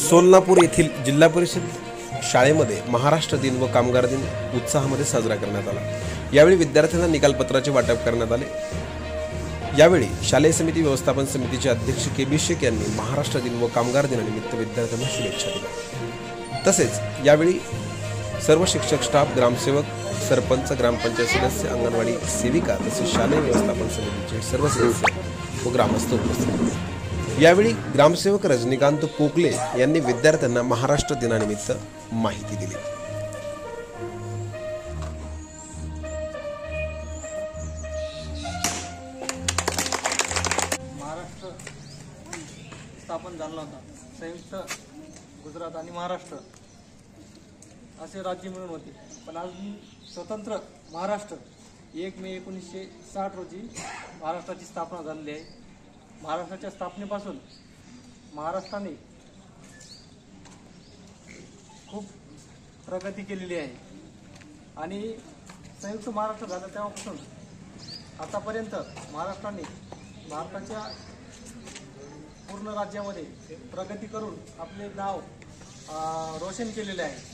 सोलापूर येथील जिल्हा परिषद शाळेमध्ये महाराष्ट्र दिन व कामगार दिन उत्साहामध्ये साजरा करण्यात आला। यावेळी विद्यार्थ्यांना निकालपत्राचे वाटप करण्यात आले। यावेळी शालेय समिती व्यवस्थापन समितीचे अध्यक्ष के.बी. शेख यांनी महाराष्ट्र दिन व कामगार दिनानिमित्त विद्यार्थ्यांना शुभेच्छा दिल्या। तसेच यावेळी सर्व शिक्षक, स्टाफ, ग्रामसेवक, सरपंच, ग्रामपंचायत सदस्य, अंगणवाडी सेविका तसेच शालेय व्यवस्थापन समितीचे सर्व सदस्य व ग्रामस्थ उपस्थित होते। यावेळी ग्रामसेवक रजनीकांत कोकले यांनी विद्यार्थ्यांना महाराष्ट्र दिनानिमित्त माहिती दिली। महाराष्ट्र स्थापन झाला होता। संयुक्त गुजरात आणि महाराष्ट्र असे राज्य मिळून होते, पण आज स्वतंत्र महाराष्ट्र 1 मे 1960 रोजी महाराष्ट्राची स्थापना झालेली आहे। महाराष्ट्राच्या स्थापनेपासून महाराष्ट्राने खूप प्रगती केलेली आहे आणि संयुक्त महाराष्ट्र झालं तेव्हापासून आतापर्यंत महाराष्ट्राने भारताच्या पूर्ण राज्यामध्ये प्रगती करून आपले नाव रोशन केलेले आहे।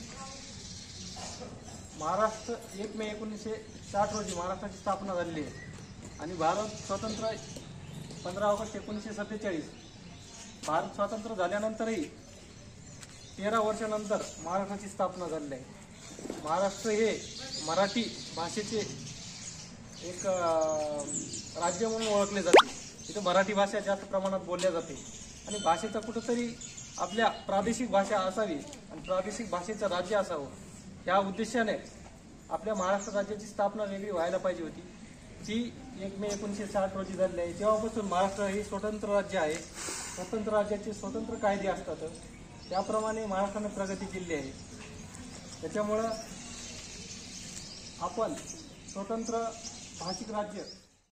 महाराष्ट्र 1 मे 1960 रोजी महाराष्ट्राची स्थापना झालेली आहे आणि भारत स्वतंत्र 15 ऑगस्ट 1947 भारत स्वतंत्र झाल्यानंतरही 13 वर्षानंतर महाराष्ट्राची स्थापना झालेली आहे। महाराष्ट्र हे मराठी भाषेचे एक राज्य म्हणून ओळखले जाते। इथं मराठी भाषा जास्त प्रमाणात बोलल्या जाते आणि भाषेचा कुठंतरी आपल्या प्रादेशिक भाषा असावी आणि प्रादेशिक भाषेचं राज्य असावं, या उद्देशाने आपल्या महाराष्ट्र राज्याची स्थापना वेगळी व्हायला पाहिजे होती, जी 1 मे 1960 रोजी झालेली आहे। तेव्हापासून महाराष्ट्र हे स्वतंत्र राज्य आहे। स्वतंत्र राज्याचे स्वतंत्र कायदे असतात, त्याप्रमाणे महाराष्ट्राने प्रगती केली आहे। त्याच्यामुळं आपण स्वतंत्र भाषिक राज्य